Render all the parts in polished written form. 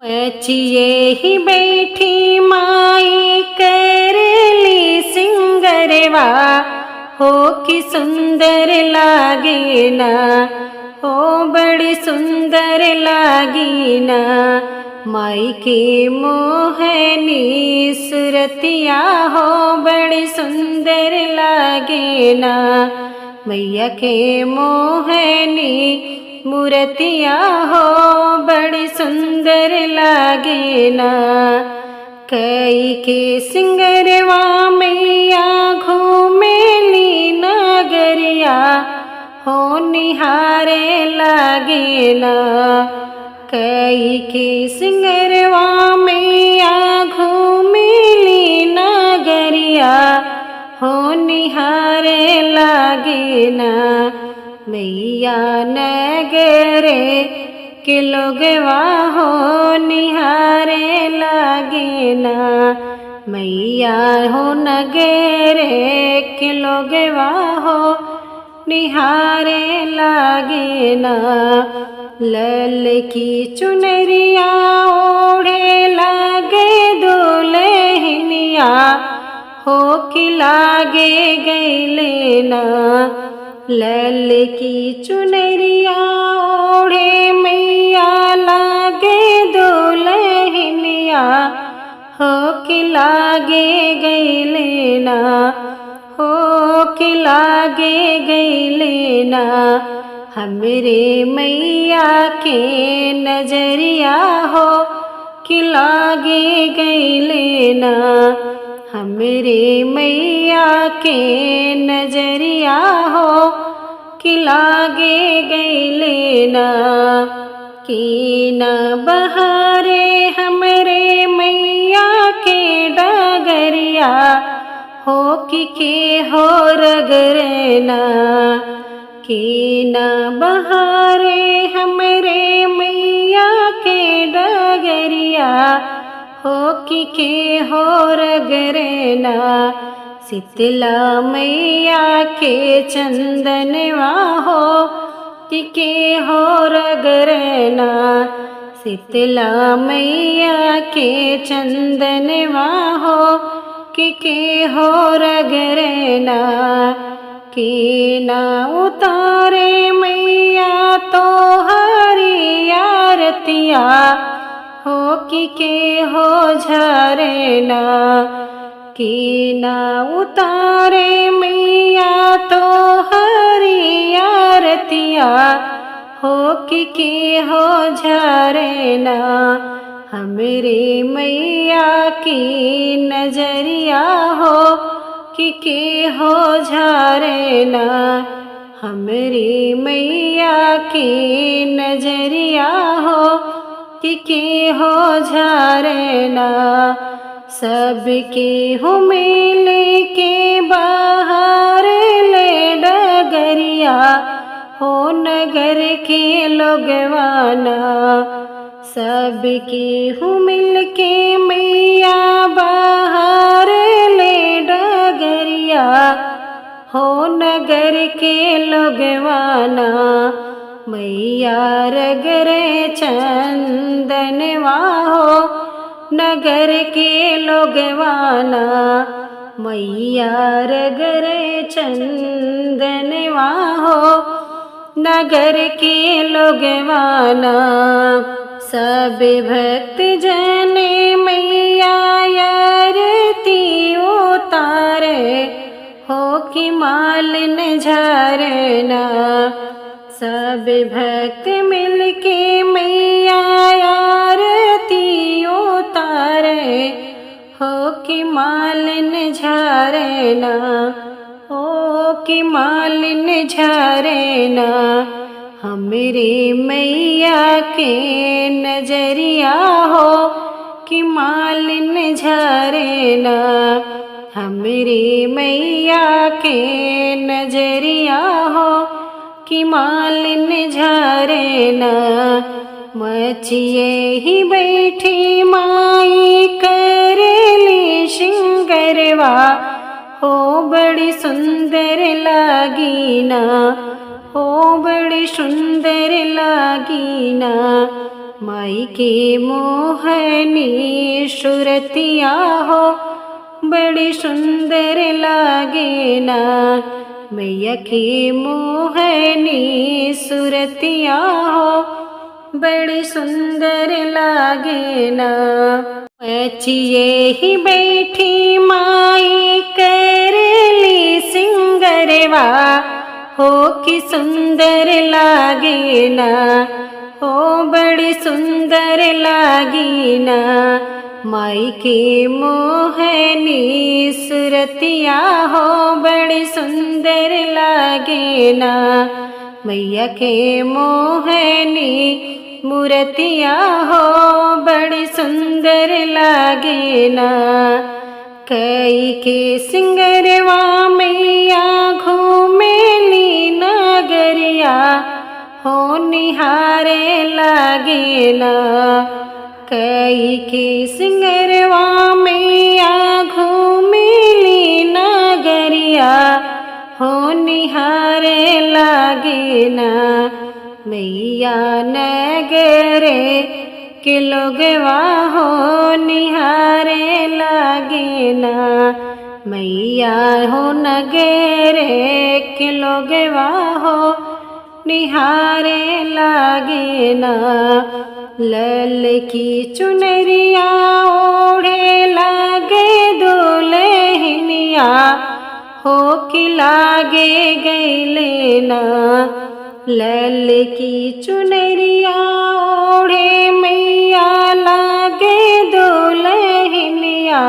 मचिए ही बैठी माई करली सिंगरवा हो कि सुंदर लागे ना, हो बड़ी सुंदर लागी ना। माई के मोहनी सुरतिया हो बड़ी सुंदर लागे ना। मैया के मोहनी मूर्तिया हो बड़ी सुंदर लागे ना। कई के सिंगरवा मैया घूमेली नगरिया हो निहारे लागे ना। कई के सिंगरवा मैया घूमेली नगरिया हो निहारे लागे ना। मैया नगरे के लोगवा हो निहारे लागे ना। मैया हो नगरे के लोगवा हो निहारे लागे ना। लल की चुनरिया ओढ़े लागे दुल्हनिया हो कि लागे गैले ना। लल की चुनरिया ओढ़े मैया लागे दुल्हनिया हो कि लागे गैले ना, हो कि लागे गैले ना। हमरे मैया के नजरिया हो कि लागे गैले ना। हमरे मैया के नजरिया हो कि लागे गैले ना। की न बहारे हमरे मैया के डगरिया हो कि के हो रगरे ना। की न बहारे हमरे मैया के डगरिया हो कि के हो रगरे ना। शीतला मैया के चंदनवा हो कि के हो रगरे ना। शीतला मैया के चंदनवा हो कि के हो रगरे ना। की ना उतारे मैया तो हरी आरतिया हो कि के हो झरे ना। की ना उतारे मैया तो हरी आरतिया हो कि के हो झरे ना। हमरे मैया की नजरिया हो कि के हो झरे ना। हमरे मैया की नजरिया हो कि के हो झरे ना। सबके हो मिल के बाहर ले डगरिया हो नगर के लोगवाना। सबके हो मिल के मैया बाहर ले डगरिया हो नगर के लोगवाना। मैया रगरे चंदनवा हो नगर के लोगवाना। मैया रगरे चंदनवा हो नगर के लोगवाना। सब भक्त जने मैया आरती उतारे हो कि मालिन झरना। सब भक्त मिलके मैया आरती उतारे हो कि मालिन झरना, हो कि मालिन झरना। हमरे मैया के नजरिया हो कि मालिन झरना। हमरे मैया के नजरिया हो कि मालिन झरना। मचिए ही बैठी माई करली सिंगरवा हो बड़ी सुंदर लागी ना, हो बड़ी सुंदर लागी ना। माई की मोहनी सुरतिया हो बड़ी सुंदर लागे ना। मैया की मोहनी सुरतिया हो बड़ी सुंदर लागे ना। बचिए ही बैठी माई करली सिंगरवा हो कि सुंदर लागे ना। हो बड़ी सुंदर लागी ना। माई की मोहनी सुरतिया हो बड़ी सुंदर लागे ना। मैया के मोहनी मूर्तिया हो बड़ी सुंदर लागे ना। कई के सिंगरवा मैया घूमेली नगरिया हो निहारे लागे ना। कई के सिंगरवा मैया घूमेली नगरिया हो निहारे लागे ना। मैया नगरे के लोगवा हो निहारे लागे ना। मैया हो नगरे के लोगवा हो निहारे लागे ना। लल की चुनरिया ओढ़े लागे दुल्हनिया हो कि लागे गैले ना। लल की चुनरिया ओढ़े मैया लागे दुल्हनिया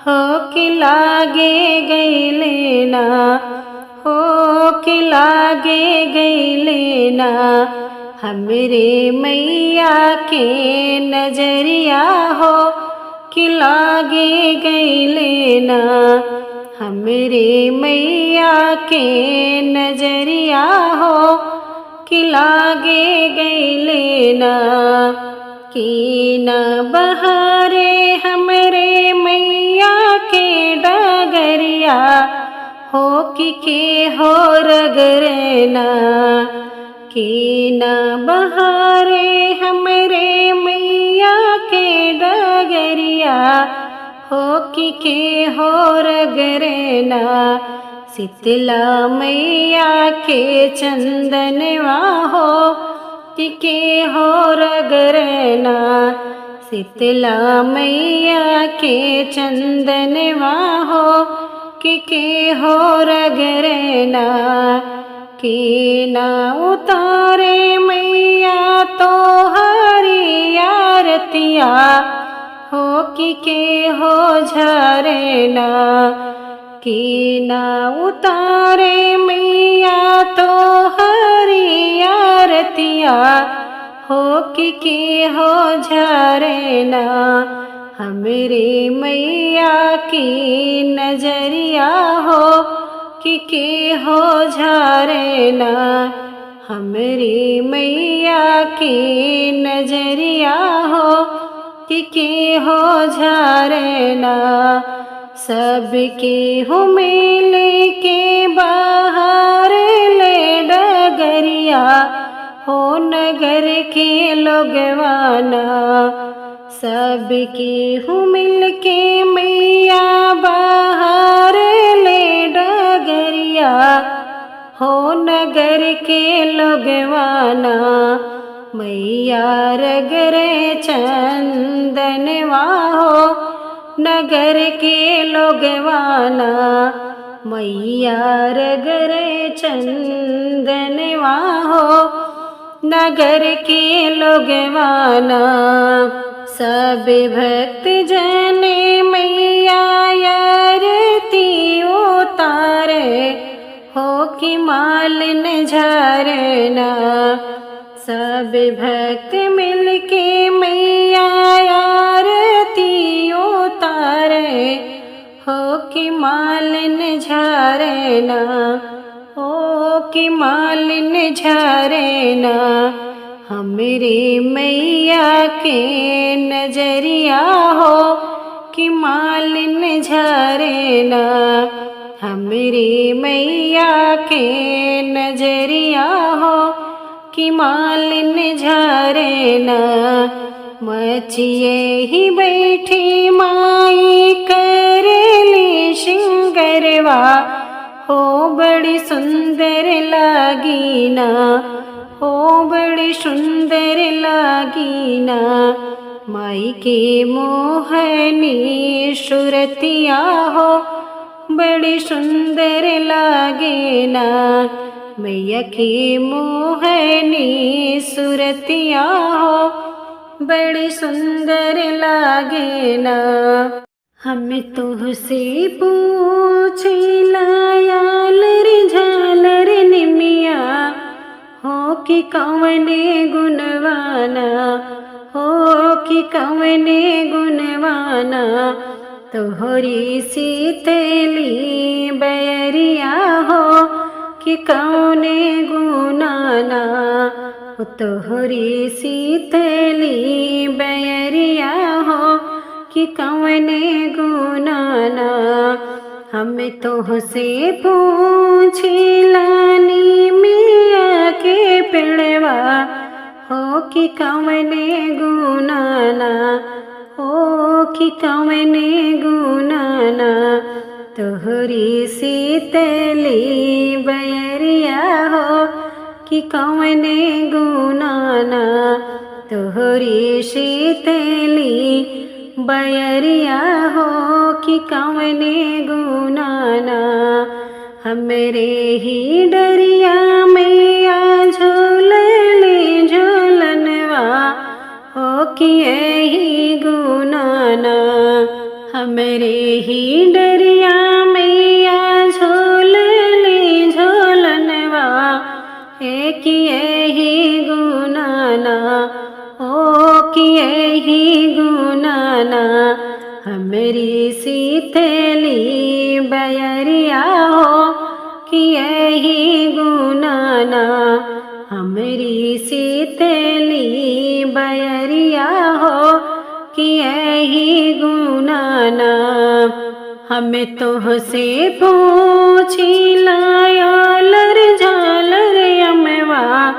हो कि लागे गैले ना। हो कि लागे गैले ना। हमरे मैया के नजरिया हो कि लागे गैले ना। हमरे मैया के नजरिया हो कि लागे गैले ना। की न बहारे हमरे मैया के डगरिया हो कि के हो रगरे ना। की न बहारे हमरे मैया के डगरिया हो कि के हो रगरे ना। शीतला मैया के चंदनवा हो कि के हो रगरे ना। शीतला मैया के चंदनवा हो कि के हो रगरे ना। की ना उतारे मैया तो हरी आरतिया हो कि के हो झरे ना। की ना उतारे मैया तो हरी आरतिया हो कि के हो झरे ना। हमरे मैया की नजरिया हो कि के हो झरे ना। हमरी मैया की नजरिया हो कि के हो झरे ना। सबके हो मिल के बाहर ले डगरिया हो नगर के लोगवाना। सबके हो मिल के मैया बाहर ले डगरिया हो नगर के लोगवाना। मैया रगरे चंदनवा हो नगर के लोगवाना। मैया रगरे चंदनवा हो नगर के लोगवाना। सब भक्त जने मैया आरती उतारे हो कि मालिन झरना। सब भक्त मिलके मैया आरती उतारे हो कि मालिन झरना। हो कि मालिन झरना। हमरे मैया के नजरिया हो कि मालिन झरना। हमरे मैया के नजरिया हो कि मालिन झारे ना। मचिए ही बैठी माई करेली शिंगरवा, हो बड़ी सुंदर लागी ना, हो बड़ी सुंदर लागी ना। माई की मोहनी सुरतिया हो बड़ी सुंदर लागे ना। मैया की मोहनी सुरतिया हो बड़ी सुंदर लागे ना। हमें तुहसे पूछिला यालर झालर निमिया, हो कि कवने गुणवाना, हो कि कवने गुणवाना। तोहरी शीतली बैरिया हो कि कौने गुनाना। तोहरी शीतली बैरिया हो कि कवने गुनाना। हमें तोहसे पूछिला निमिया के पेड़वा, हो कि कवने गुनाना, हो कि कवने गुनाना। तोहरी शीतली बैरिया हो कि कवने गुनाना। तोहरी शीतली बैरिया हो कि कवने गुनाना। हमरे ही डरिया मैया झूलले झूलनवा, हो कि यही गुनाना। हमरे ही डरिया मैया झूलले झूलनवा, है कि यही गुनाना, हो कि यही गुनाना। हमरी शीतली बैरिया हो कि यही गुनाना। हमरी शीतली बैरिया हो कि यही गुनाना। हमें तोहसे पूछिला यालर झालर यमवा,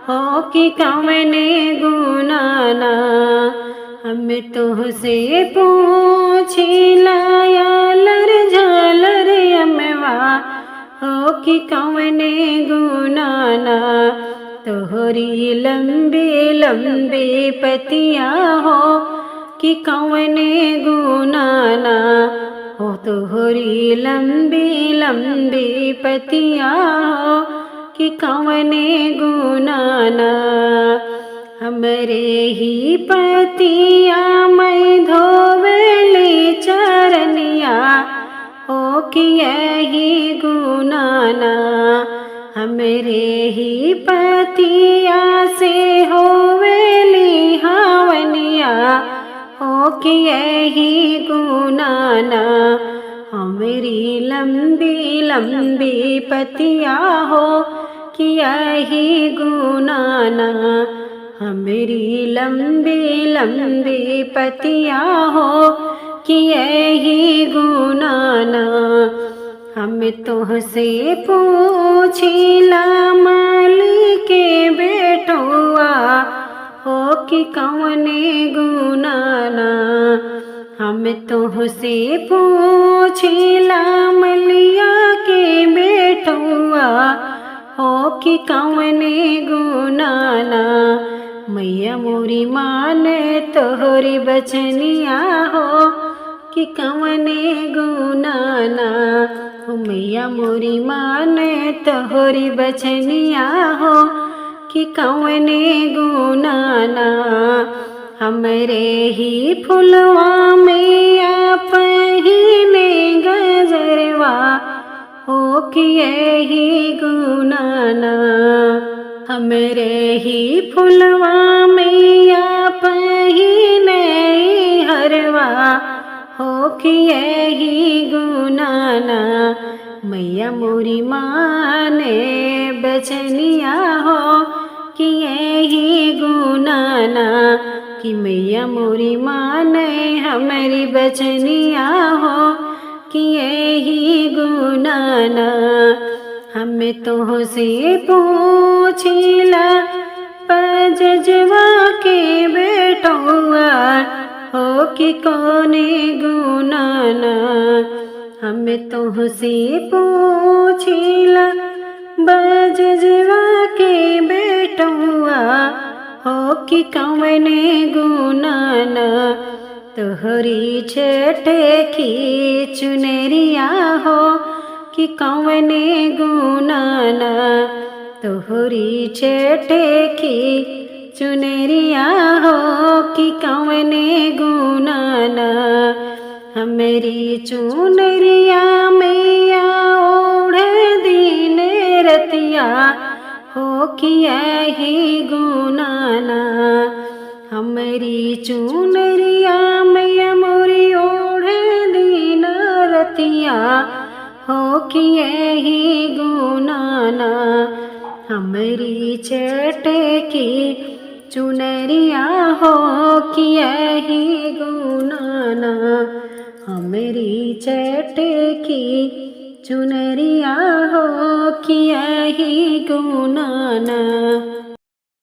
हो कि कवने गुनाना। हमें तुहसे पूछिला यालर झालर यमवा, हो कि कवने गुनाना। तोहरी लंबी लंबी पतिया हो कि कवने गुनाना। हो तोहरी लंबी लंबी पतिया हो कि कवने गुनाना। हमरे ही पतिया मैं धोवेली चरनिया, हो कि यही गुनाना। हमरे ही पतिया से होवेली हावनिया, हो कि यही गुनाना। हमरी लंबी लंबी पतिया हो कि यही गुनाना। हमरी लंबी लंबी पतिया हो कि यही गुनाना। हमें तुहसे पूछिला माली के बेटुआ, हो कि कवने गुनाना। हमें तुहसे पूछिला मलिया के बेटुआ, हो कि कवने गुनाना। मैया मोरी मान तोहरी बचनिया हो कि कवने गुनाना। मैया मोरी मान तोहरी बचनिया हो कि कवने गुनाना। हमरे ही फुलवा मैया पहिने गजरवा, हो कि यही गुनाना। हमरे ही फुलवा मैया पहिने हरवा, हो कि यही गुनाना। मैया मोरी माने बचनिया हो कि यही गुनाना। कि मैया मोरी माने हमारी बचनिया हो कि यही गुनाना। हमें तुहसे पूछिला बजजवा के बेटौआ हो कि कौने गुनाना हमें तुहसे पूछिला बजजवा के बेटौआ हो कि कौने गुनाना तोहरी छठे की चुनरिया हो कि कौने गुनाना तोहरी छठे की चुनरिया हो कि कौने गुनाना हमारी चुनरिया मैया ओढ़ दीन रतिया हो कि यही गुनाना हमारी चुनरिया मैया मोरी ओढ़ दीन रतिया हो कि यही गुनाना हमारी छठे की चुनरिया हो कि यही गुनाना हमारी छठे की चुनरिया हो कि यही गुनाना।